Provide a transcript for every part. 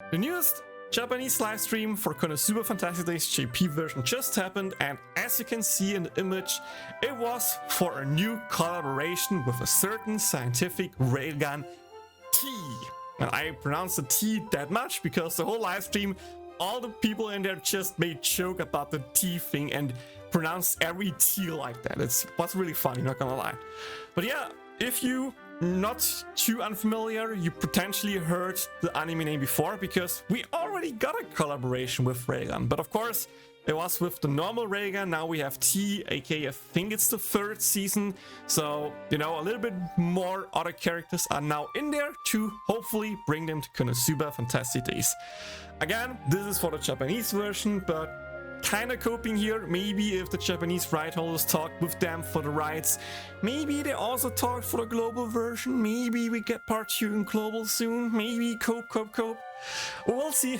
The newest Japanese live stream for Konosuba Fantastic Days JP version just happened, and as you can see in the image, it was for a new collaboration with a certain scientific railgun T. And I pronounced the T that much because the whole live stream, all the people in there just made joke about the T thing and pronounced every T like that. It was really funny, not gonna lie. But yeah, if you not too unfamiliar, you potentially heard the anime name before because we already got a collaboration with Railgun. But of course, it was with the normal Railgun. Now we have T, aka I think it's the 3rd season. So, you know, a little bit more other characters are now in there to hopefully bring them to Konosuba Fantastic Days. Again, this is for the Japanese version, but kind of coping here. Maybe if the Japanese right holders talked with them for the rights, maybe they also talked for the global version. Maybe we get part 2 in global soon. Maybe cope. We'll see.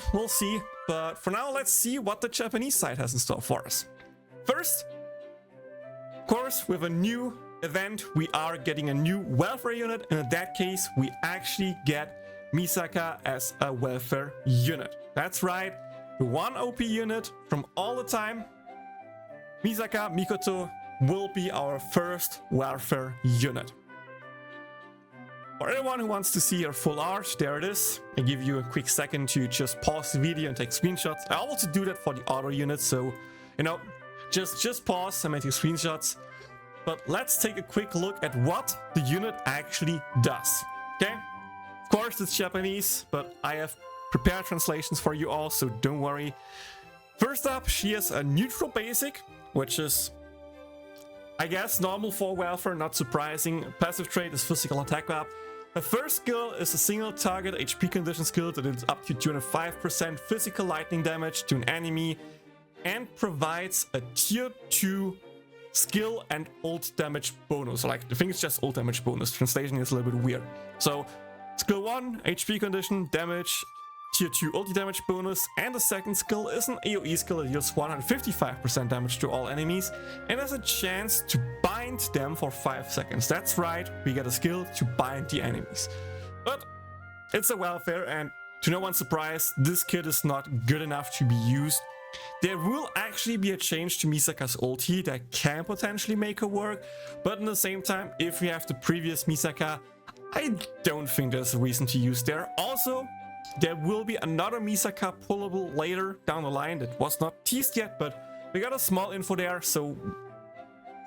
But for now, let's see what the Japanese side has in store for us. First, of course, with a new event, we are getting a new welfare unit, and in that case, we actually get Misaka as a welfare unit. That's right. The one OP unit from all the time, Misaka Mikoto, will be our first welfare unit. For anyone who wants to see her full art, there it is. I give you a quick second to just pause the video and take screenshots. I also do that for the other units, so you know, just pause and make screenshots. But let's take a quick look at what the unit actually does. Okay, of course it's Japanese, but I have prepared translations for you all, so don't worry. First up, she has a neutral basic, which is, I guess, normal for welfare, not surprising. Passive trait is physical attack up. Her first skill is a single target HP condition skill that is up to 205% physical lightning damage to an enemy and provides a tier 2 skill and ult damage bonus. Like, I think it's just ult damage bonus. Translation is a little bit weird. So skill 1, HP condition, damage, tier 2 ulti damage bonus, and the second skill is an AoE skill that deals 155% damage to all enemies and has a chance to bind them for 5 seconds. That's right, we get a skill to bind the enemies. But it's a welfare, and to no one's surprise, this kit is not good enough to be used. There will actually be a change to Misaka's ulti that can potentially make her work, but at the same time, if we have the previous Misaka, I don't think there's a reason to use there. Also, there will be another Misaka pullable later down the line that was not teased yet, but we got a small info there, so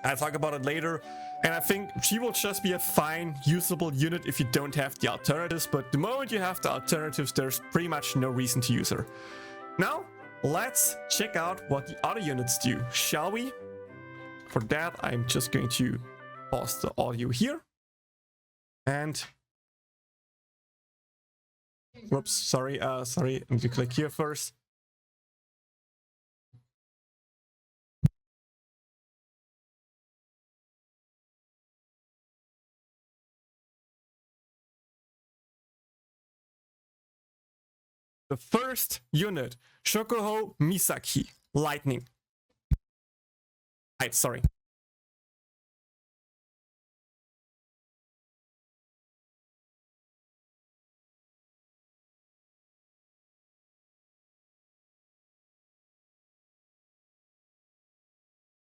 I'll talk about it later. And I think she will just be a fine, usable unit if you don't have the alternatives, but the moment you have the alternatives, there's pretty much no reason to use her. Now, let's check out what the other units do, shall we? For that, I'm just going to pause the audio here. And whoops, sorry, I need to click here first. The first unit, Shokuhou Misaki, lightning. Right, sorry.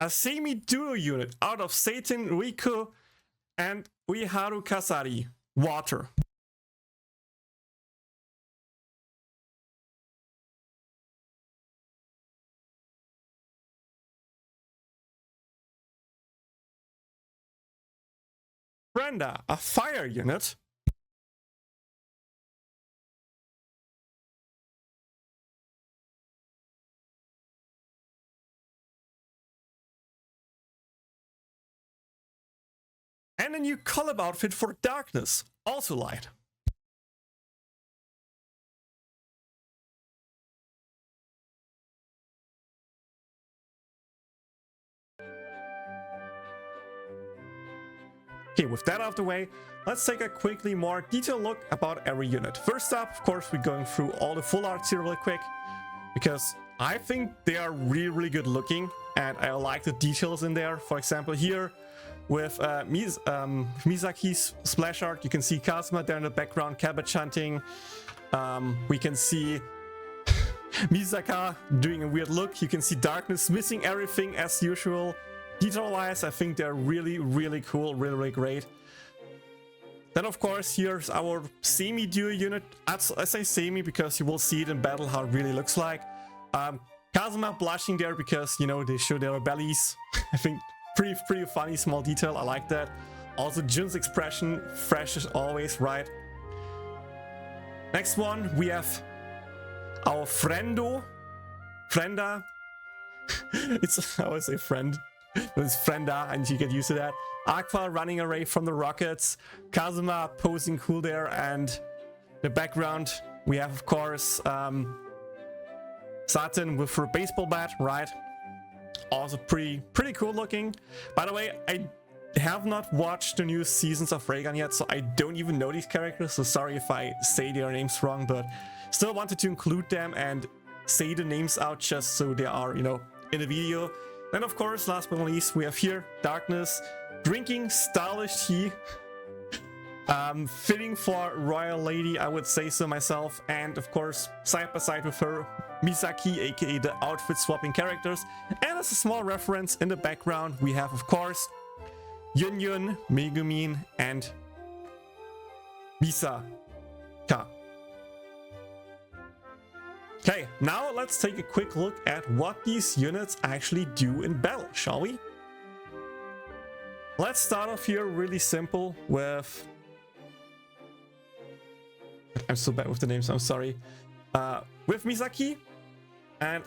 A semi-duo unit out of Saten, Ruiko, and Uiharu Kazari, water. Frenda, a fire unit. And a new Collab outfit for darkness, also light. Okay, with that out of the way, let's take a quickly more detailed look about every unit. First up, of course, we're going through all the full arts here really quick, because I think they are really good looking, and I like the details in there. For example, here with Misaki's splash art, you can see Kazuma there in the background, cabbage hunting. We can see Misaka doing a weird look. You can see Darkness missing everything as usual. Detail-wise, I think they're really, really cool, really, really great. Then, of course, here's our semi-duo unit. I say semi because you will see it in battle how it really looks like. Kazuma blushing there because, you know, they show their bellies. I think pretty funny small detail. I like that. Also, Jun's expression, fresh as always, right? Next one, we have our Frenda. It's, I always say friend, but it's Frenda, and you get used to that. Aqua running away from the rockets. Kazuma posing cool there, and the background, we have, of course, Saten with her baseball bat, right? Also pretty cool looking. By the way, I have not watched the new seasons of Railgun yet, so I don't even know these characters, so sorry if I say their names wrong, but still wanted to include them and say the names out just so they are, you know, in the video. Then, of course, last but not least, we have here Darkness drinking stylish tea. Fitting for royal lady, I would say so myself. And of course, side by side with her, Misaki, aka the outfit swapping characters. And as a small reference in the background, we have, of course, Yun, Megumin, and Misaka. Okay, now let's take a quick look at what these units actually do in battle, shall we? Let's start off here really simple with... I'm so bad with the names, I'm sorry. With Misaki. And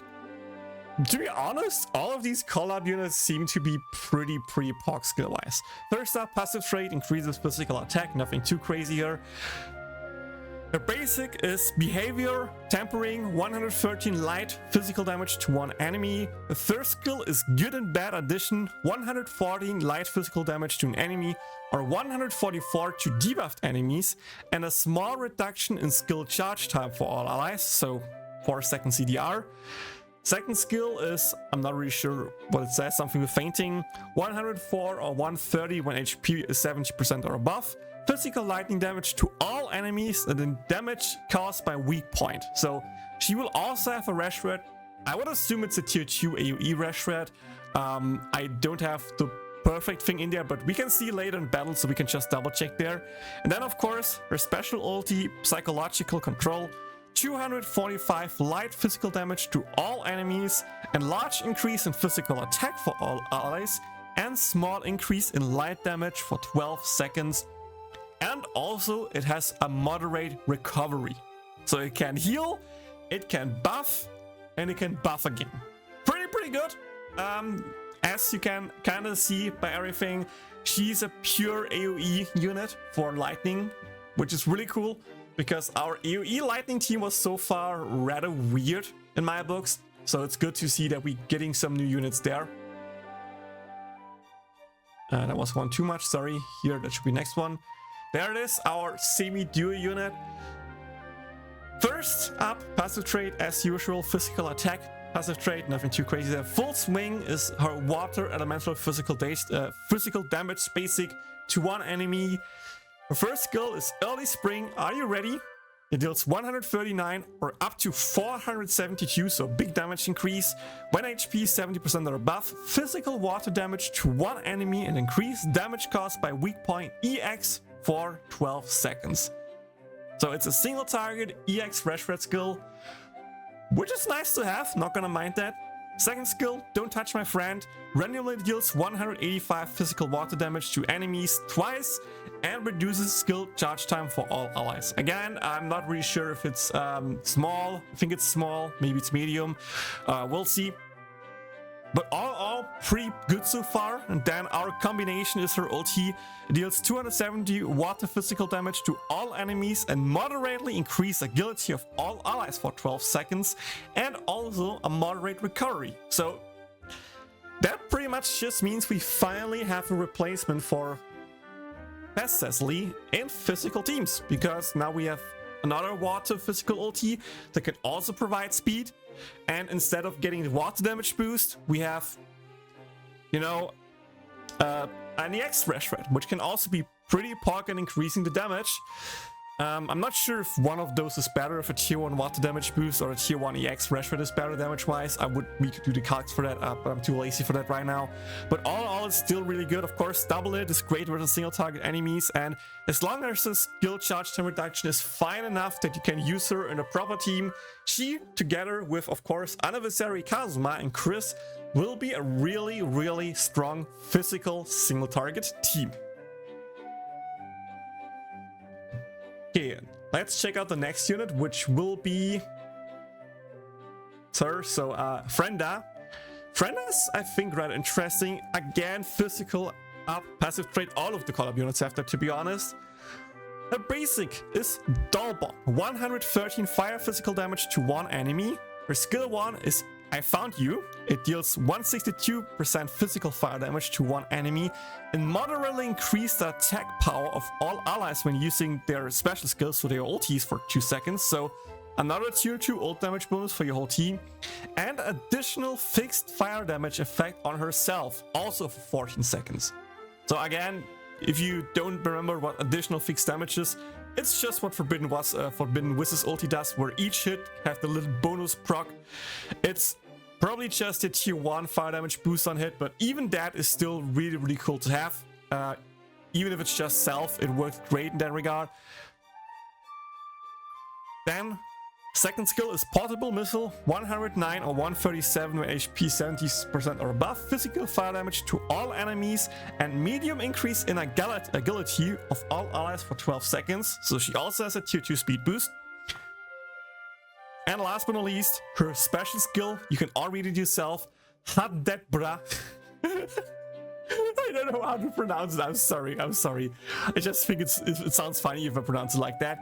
to be honest, all of these collab units seem to be pretty POC skill-wise. First up, passive trait increases physical attack, nothing too crazy here. The basic is behavior, tempering, 113 light physical damage to one enemy. The third skill is good and bad addition, 114 light physical damage to an enemy or 144 to debuffed enemies, and a small reduction in skill charge time for all allies, so 4 second CDR. Second skill is, I'm not really sure what it says, something with fainting, 104 or 130 when HP is 70% or above. Physical lightning damage to all enemies and then damage caused by weak point. So she will also have a rash red. I would assume it's a tier 2 AoE rash red. I don't have the perfect thing in there, but we can see later in battle, so we can just double check there. And then, of course, her special ulti, psychological control, 245 light physical damage to all enemies, and large increase in physical attack for all allies, and small increase in light damage for 12 seconds. And also it has a moderate recovery. So it can heal, it can buff, and it can buff again. Pretty good. As you can kind of see by everything, she's a pure AoE unit for lightning, which is really cool because our AoE lightning team was so far rather weird in my books. So it's good to see that we're getting some new units there. That was one too much, sorry. Here, that should be next one. There it is, our semi-duo unit. First up, passive trait as usual, physical attack. Passive trait, nothing too crazy there. Full swing is her water elemental physical damage basic to one enemy. Her first skill is early spring. Are you ready? It deals 139 or up to 472, so big damage increase. When HP 70% or above, physical water damage to one enemy and increased damage caused by weak point EX for 12 seconds. So it's a single target EX rash red skill, which is nice to have, not gonna mind that. Second skill, Don't Touch My Friend, randomly deals 185 physical water damage to enemies twice and reduces skill charge time for all allies. Again, I'm not really sure if it's small. I think it's small, maybe it's medium. We'll see. But all pretty good so far. And then our combination is her ulti. It deals 270 water physical damage to all enemies and moderately increase agility of all allies for 12 seconds. And also a moderate recovery. So that pretty much just means we finally have a replacement for Best Cecily in physical teams. Because now we have another water physical ulti that can also provide speed. And instead of getting the water damage boost, we have, you know, an EX rash red, which can also be pretty POC and increasing the damage. I'm not sure if one of those is better, if a tier 1 water damage boost or a tier 1 EX rush rate is better damage wise. I would need to do the calcs for that, but I'm too lazy for that right now. But all in all, it's still really good. Of course, double it is great versus single target enemies, and as long as the skill charge time reduction is fine enough that you can use her in a proper team, she, together with, of course, Anniversary Kazuma and Chris, will be a really, really strong physical single target team. Okay, let's check out the next unit, which will be Frenda. Frenda's, I think, rather interesting. Again, physical up, passive trait. All of the Collab units have that, to be honest. Her basic is Doll Bomb, 113 fire physical damage to one enemy. Her skill 1 is I Found You. It deals 162% physical fire damage to one enemy and moderately increase the attack power of all allies when using their special skills, so their ultis, for 2 seconds. So another tier 2 ult damage bonus for your whole team, and additional fixed fire damage effect on herself, also for 14 seconds. So again, if you don't remember what additional fixed damage is, it's just what Forbidden Wiz's ulti does, where each hit have the little bonus proc. It's probably just a tier 1 fire damage boost on hit, but even that is still really, really cool to have. Even if it's just self, it works great in that regard. Then, second skill is Portable Missile, 109 or 137 when HP 70% or above, physical fire damage to all enemies, and medium increase in agility of all allies for 12 seconds. So she also has a tier 2 speed boost. And last but not least, her special skill, you can all read it yourself, Hot Dead Bra. I don't know how to pronounce it, I'm sorry. I just think it sounds funny if I pronounce it like that.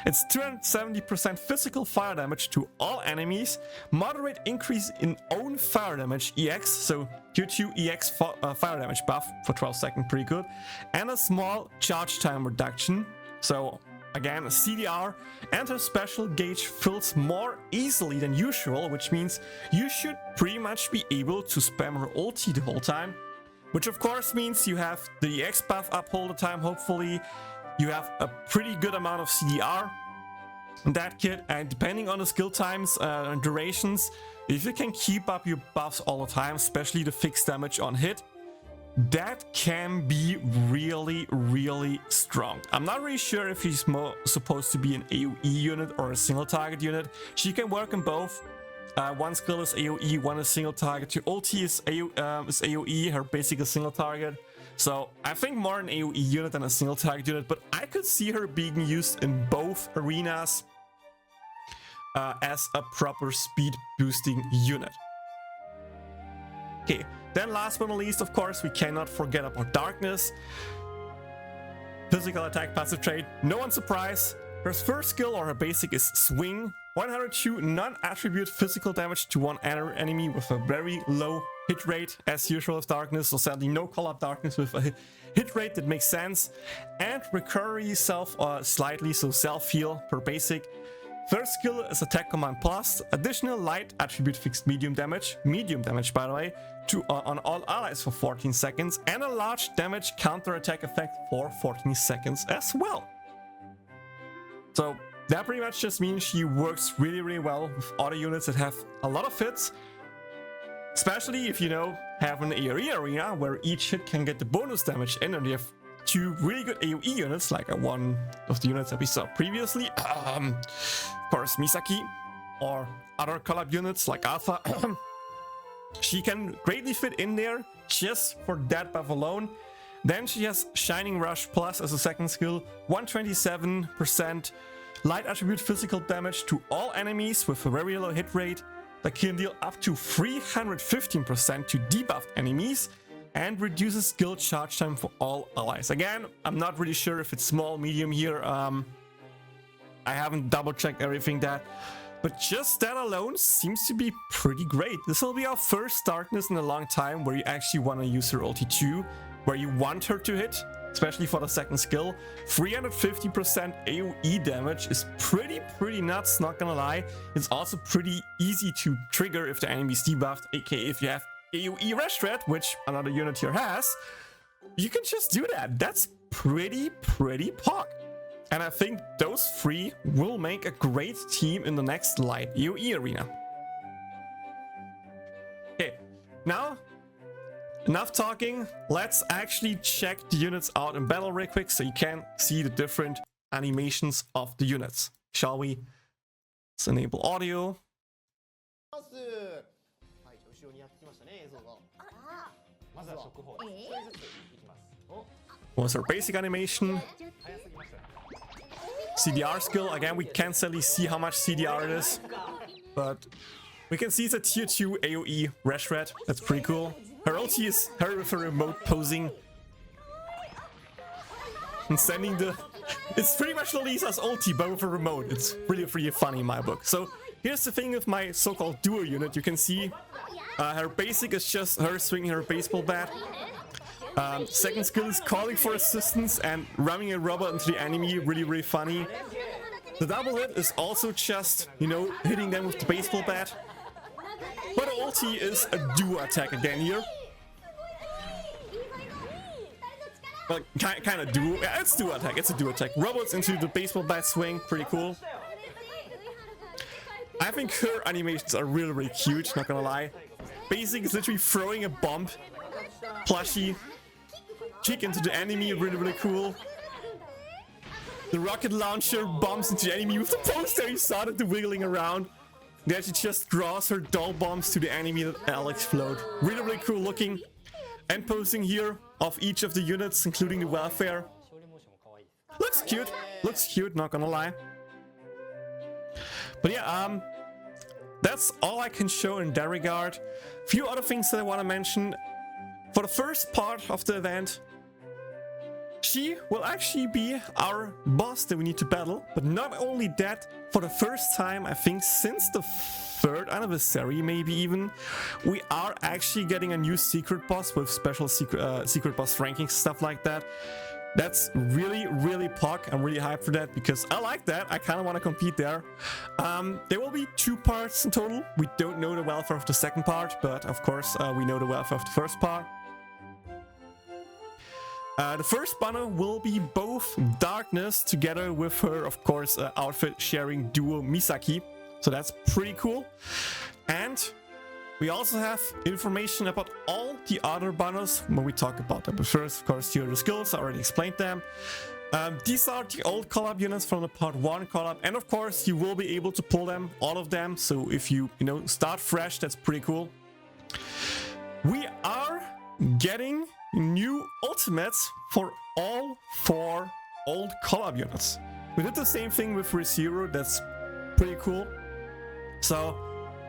It's 270% physical fire damage to all enemies, moderate increase in own fire damage EX, so tier 2 EX fire damage buff for 12 seconds, pretty good, and a small charge time reduction. So again, a CDR, and her special gauge fills more easily than usual, which means you should pretty much be able to spam her ulti the whole time, which of course means you have the EX buff up all the time, hopefully. You have a pretty good amount of CDR in that kit, and depending on the skill times and durations, if you can keep up your buffs all the time, especially the fixed damage on hit, that can be really, really strong. I'm not really sure if he's more supposed to be an AoE unit or a single target unit. She can work in both. One skill is AoE, one is single target. Her ulti is AoE, her basic is single target. So I think more an AoE unit than a single target unit, but I could see her being used in both arenas as a proper speed boosting unit. Okay, then last but not least, of course, we cannot forget about Darkness. Physical attack passive trait, no one surprise. Her first skill or her basic is Swing, 102 non-attribute physical damage to one enemy with a very low hit rate, as usual with Darkness, so sadly no Collab Darkness with a hit rate that makes sense, and recovery self slightly, so self heal per basic. First skill is Attack Command Plus, additional light attribute fixed medium damage by the way, on all allies for 14 seconds, and a large damage counter attack effect for 14 seconds as well. So that pretty much just means she works really, really well with other units that have a lot of hits. Especially if, you know, have an AoE arena where each hit can get the bonus damage in, and you have two really good AoE units, like one of the units that we saw previously. Of course, Misaki, or other Collab units like Alpha. She can greatly fit in there just for that buff alone. Then she has Shining Rush Plus as a second skill, 127% light attribute physical damage to all enemies with a very low hit rate that can deal up to 315% to debuffed enemies, and reduces skill charge time for all allies. Again, I'm not really sure if it's small, medium here. I haven't double checked everything but just that alone seems to be pretty great. This will be our first Darkness in a long time where you actually want to use her ulti too, where you want her to hit, especially for the second skill. 350% AoE damage is pretty nuts, not gonna lie. It's also pretty easy to trigger if the enemy's debuffed, aka if you have AoE Rush Threat, which another unit here has, you can just do that. That's pretty pog. And I think those three will make a great team in the next light AoE arena. Okay, now enough talking. Let's actually check the units out in battle real quick so you can see the different animations of the units. Shall we? Let's enable audio. Was our basic animation. CDR skill. Again, we can't sadly see how much CDR it is, but we can see it's a tier 2 AoE Reshred. That's pretty cool. Her ulti is her with her remote posing and sending the... It's pretty much Lisa's ulti, but with a remote. It's really funny in my book. So here's the thing with my so-called duo unit. You can see her basic is just her swinging her baseball bat. Second skill is calling for assistance and ramming a robot into the enemy. Really funny. The double hit is also just, you know, hitting them with the baseball bat. But the ulti is a duo attack again here. Well, kind of duo. Yeah, it's duo attack. It's a duo attack. Robots into the baseball bat swing. Pretty cool. I think her animations are really cute, not gonna lie. Basic is literally throwing a bomb plushie kick into the enemy, really cool. The rocket launcher bombs into the enemy with the poster. You saw that, the wiggling around. There she just draws her doll bombs to the enemy that will explode. Really cool looking. End posing here of each of the units, including the welfare. Looks cute, not gonna lie. But yeah, that's all I can show in that regard. Few other things that I want to mention. For the first part of the event, she will actually be our boss that we need to battle. But not only that, for the first time, I think since the 3rd anniversary, maybe even, we are actually getting a new secret boss with special secret boss rankings, stuff like that. That's really POC. I'm really hyped for that because I like that. I kind of want to compete there. There will be 2 parts in total. We don't know the welfare of the second part, but of course we know the welfare of the first part. The first banner will be both Darkness together with her, of course, outfit sharing duo Misaki. So that's pretty cool. And we also have information about all the other banners when we talk about them. But first, of course, here are the skills. I already explained them. These are the old collab units from the part 1 collab. And of course, you will be able to pull them, all of them. So if you start fresh, that's pretty cool. We are getting new ultimates for all 4 old collab units. We did the same thing with ReZero. That's pretty cool. So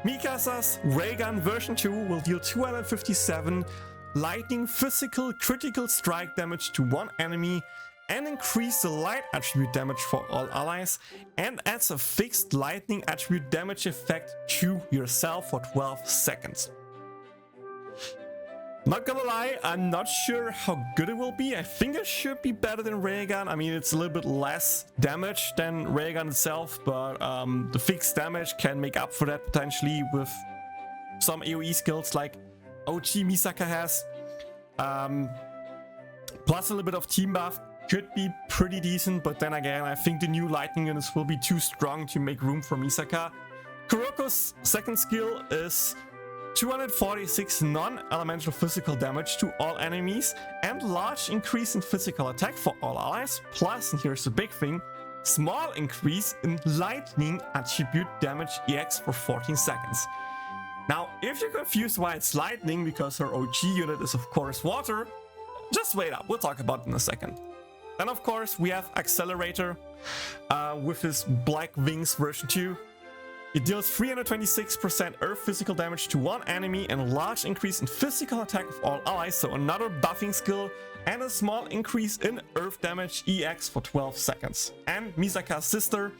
Mikasa's Railgun version 2 will deal 257 lightning physical critical strike damage to one enemy and increase the light attribute damage for all allies, and adds a fixed lightning attribute damage effect to yourself for 12 seconds. Not gonna lie, I'm not sure how good it will be. I think it should be better than Railgun. I mean, it's a little bit less damage than Railgun itself, but the fixed damage can make up for that potentially with some AoE skills like OG Misaka has. Plus a little bit of team buff could be pretty decent, but then again, I think the new lightning units will be too strong to make room for Misaka. Kuroko's second skill is 246 non-elemental physical damage to all enemies and large increase in physical attack for all allies. Plus, and here's the big thing, small increase in lightning attribute damage EX for 14 seconds. Now, if you're confused why it's lightning, because her OG unit is of course water, just wait up, we'll talk about it in a second. Then of course we have Accelerator with his Black Wings version 2. It deals 326% earth physical damage to one enemy and a large increase in physical attack of all allies, so another buffing skill, and a small increase in earth damage EX for 12 seconds. And Misaka's sister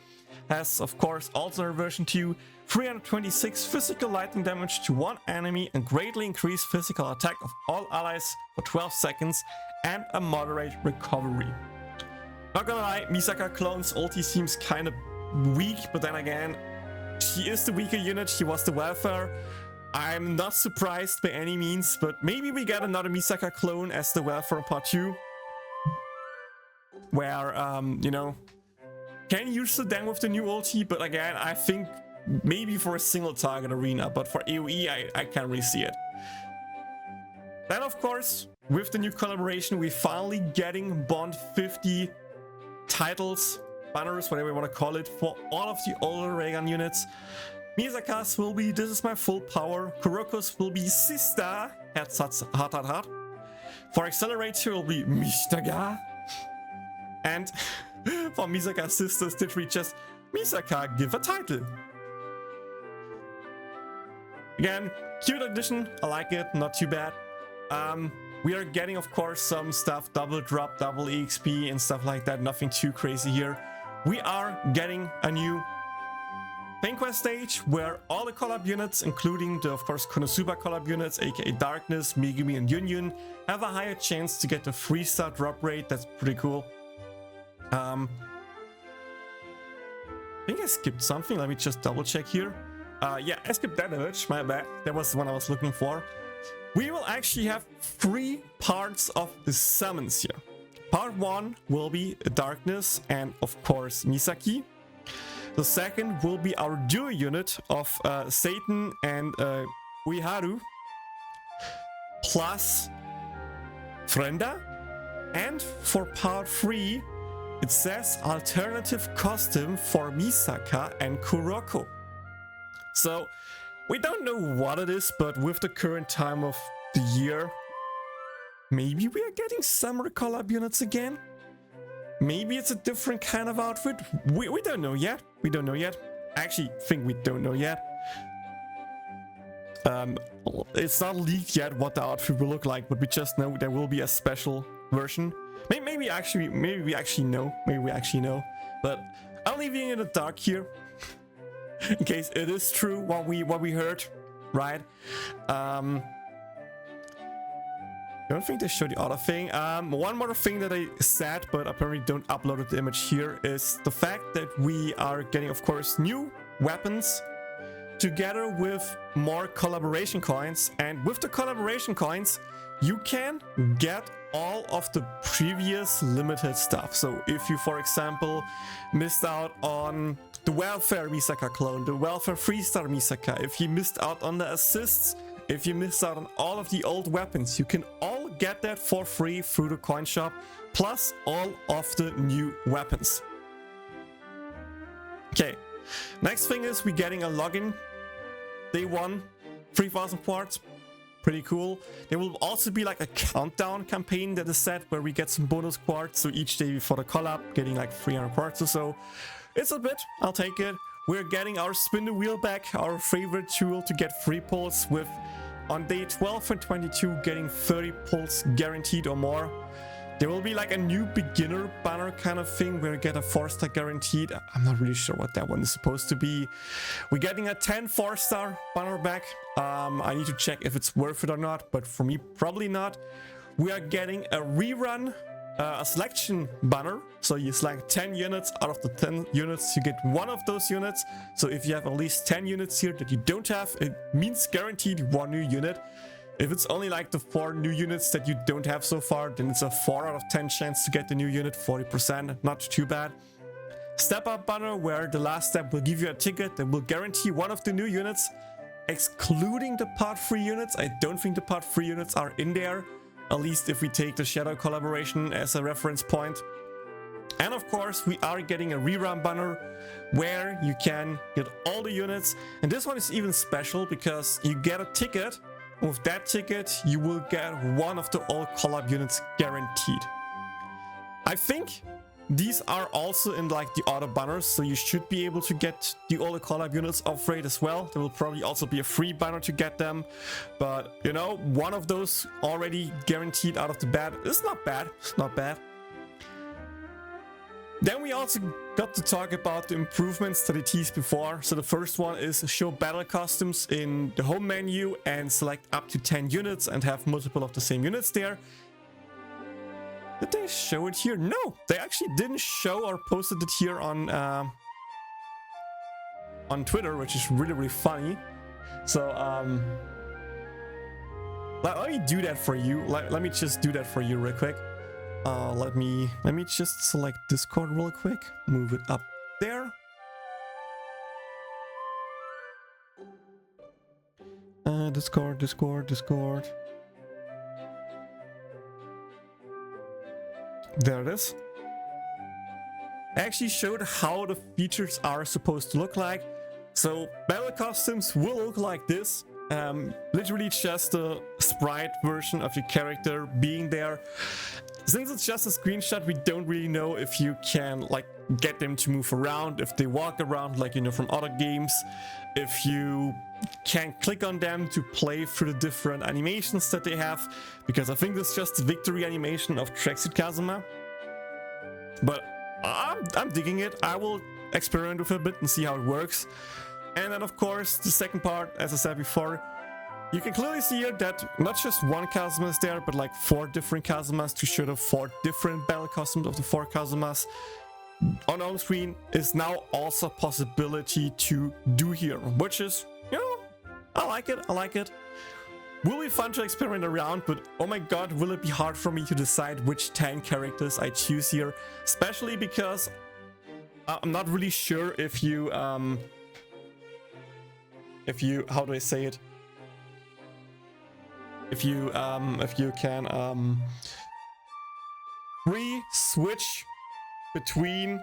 has, of course, also her version 2, 326 physical lightning damage to one enemy and greatly increased physical attack of all allies for 12 seconds, and a moderate recovery. Not gonna lie, Misaka clone's ulti seems kind of weak, but then again, she is the weaker unit, she was the welfare. I'm not surprised by any means, but maybe we get another Misaka clone as the welfare part 2. Where, you know, can use it then with the new ulti, but again, I think maybe for a single target arena, but for AoE, I can't really see it. Then, of course, with the new collaboration, we're finally getting Bond 50 titles, banners, whatever you want to call it, for all of the older Railgun units. Misaka's will be "This is my full power." Kuroko's will be "Sister," heart. For Accelerator will be "Misaka." And for Misaka's sisters did reach just "Misaka, give a title." Again, cute addition, I like it, not too bad. We are getting, of course, some stuff, double drop, double EXP and stuff like that, nothing too crazy here. We are getting a new Pain Quest stage where all the collab units, including the, of course, Konosuba collab units, aka Darkness, Megumi, and Yunyun, have a higher chance to get the 3-star drop rate. That's pretty cool. I think I skipped something. Let me just double check here. Yeah, I skipped that image, my bad. That was the one I was looking for. We will actually have 3 parts of the summons here. Part 1 will be Darkness and, of course, Misaki. The second will be our duo unit of Saten and Uiharu, plus Frenda. And for part 3, it says alternative costume for Misaka and Kuroko. So, we don't know what it is, but with the current time of the year, maybe we are getting summer collab units again? Maybe it's a different kind of outfit? We don't know yet. We don't know yet. I actually think we don't know yet. It's not leaked yet what the outfit will look like, but we just know there will be a special version. Maybe we actually know. Maybe we actually know. But I'm leaving it in the dark here. In case it is true what we heard, right? I don't think they showed the other thing. One more thing that I said, but apparently don't upload the image here, is the fact that we are getting, of course, new weapons together with more collaboration coins. And with the collaboration coins, you can get all of the previous limited stuff. So if you, for example, missed out on the Welfare Misaka clone, the Welfare 3-star Misaka, if you missed out on the assists, if you missed out on all of the old weapons, you can all get that for free through the coin shop, plus all of the new weapons. Okay, next thing is we're getting a login. Day 1, 3,000 quartz. Pretty cool. There will also be like a countdown campaign that is set where we get some bonus quartz. So each day before the collab, getting like 300 quartz or so. It's a bit, I'll take it. We're getting our spin the wheel back, our favorite tool to get free pulls, with on day 12 and 22 getting 30 pulls guaranteed or more. There will be like a new beginner banner kind of thing where you get a 4-star guaranteed. I'm not really sure what that one is supposed to be. We're getting a 10 4-star banner back. I need to check if it's worth it or not, but for me, probably not. We are getting a rerun, a selection banner. So you select 10 units. Out of the 10 units, you get one of those units. So if you have at least 10 units here that you don't have, it means guaranteed one new unit. If it's only like the 4 new units that you don't have so far, then it's a 4 out of 10 chance to get the new unit, 40%, not too bad. Step up banner, where the last step will give you a ticket that will guarantee one of the new units, excluding the part 3 units. I don't think the part 3 units are in there, at least if we take the Shadow collaboration as a reference point. And of course, we are getting a rerun banner where you can get all the units. And this one is even special because you get a ticket. With that ticket, you will get one of the all collab units guaranteed. I think these are also in like the other banners, so you should be able to get the all collab units off rate as well. There will probably also be a free banner to get them, but you know, one of those already guaranteed out of the bat is not bad. It's not bad. Then we also got to talk about the improvements that I teased before. So the first one is show battle costumes in the home menu and select up to 10 units and have multiple of the same units there. Did they show it here? No, they actually didn't show or posted it here on Twitter, which is really, really funny. So let me do that for you. Let me just do that for you real quick. Let me just select Discord real quick, move it up there. Discord. There it is. I actually showed how the features are supposed to look like. So battle costumes will look like this. Literally just a sprite version of your character being there. Since it's just a screenshot, we don't really know if you can like get them to move around, if they walk around like, you know, from other games, if you can click on them to play through the different animations that they have, because I think this is just the victory animation of Tracksuit Kazuma. But I'm digging it. I will experiment with it a bit and see how it works. And then of course the second part, as I said before, you can clearly see here that not just one Kazuma is there, but like 4 different Kazumas to show the 4 different battle costumes of the 4 Kazumas. On home screen is now also a possibility to do here, which is, you know, I like it. Will be fun to experiment around, but oh my god, will it be hard for me to decide which 10 characters I choose here, especially because I'm not really sure if you how do I say it? If you can free switch between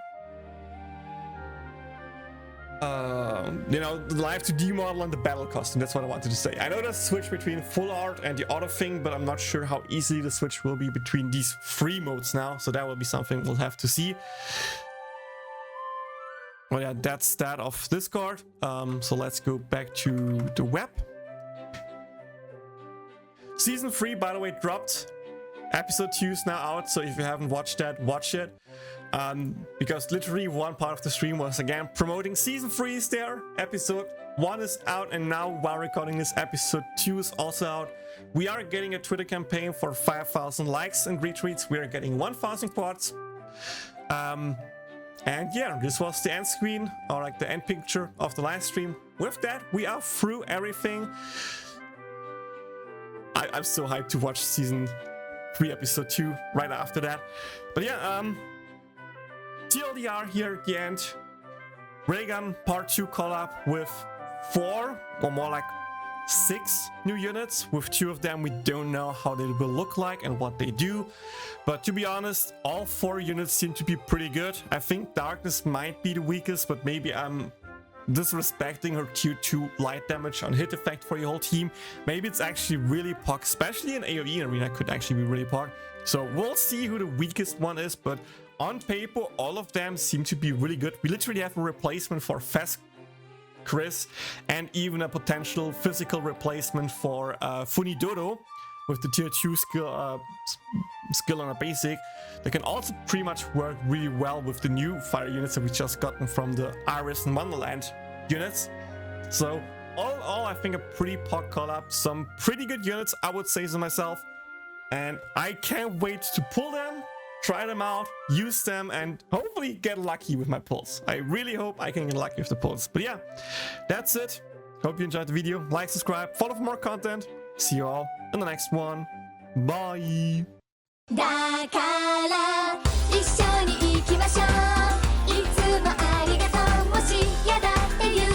you know, the live 2D model and the battle costume. That's what I wanted to say. I know there's a switch between full art and the other thing, but I'm not sure how easily the switch will be between these 3 modes now, so that will be something we'll have to see. Well, yeah, that's that of Discord. So let's go back to the web. Season 3, by the way, dropped. Episode 2 is now out, so if you haven't watched that, watch it. Because literally one part of the stream was again promoting Season 3 is there. Episode 1 is out, and now while recording this, Episode 2 is also out. We are getting a Twitter campaign for 5,000 likes and retweets. We are getting 1,000 quads. And yeah, this was the end screen, or like the end picture of the live stream. With that, we are through everything. I'm so hyped to watch Season 3 Episode 2 right after that. But yeah, TLDR here at the end. Railgun Part 2 collab with 4, or more like 6 new units. With 2 of them, we don't know how they will look like and what they do. But to be honest, all 4 units seem to be pretty good. I think Darkness might be the weakest, but maybe I'm disrespecting her tier 2 light damage on hit effect for your whole team. Maybe it's actually really POC, especially in AoE arena could actually be really POC. So we'll see who the weakest one is, but on paper, all of them seem to be really good. We literally have a replacement for Fest Chris, and even a potential physical replacement for Funidodo with the tier 2 skill on a basic. They can also pretty much work really well with the new fire units that we just gotten from the Iris and Wonderland units. So all in all, I think a pretty POC collab, some pretty good units, I would say so myself, and I can't wait to pull them, try them out, use them, and hopefully get lucky with my pulls. I really hope I can get lucky with the pulls. But yeah, that's it. Hope you enjoyed the video. Like, subscribe, follow for more content. See you all in the next one. Bye. だから一緒に行きましょういつもありがとうもしやだって言う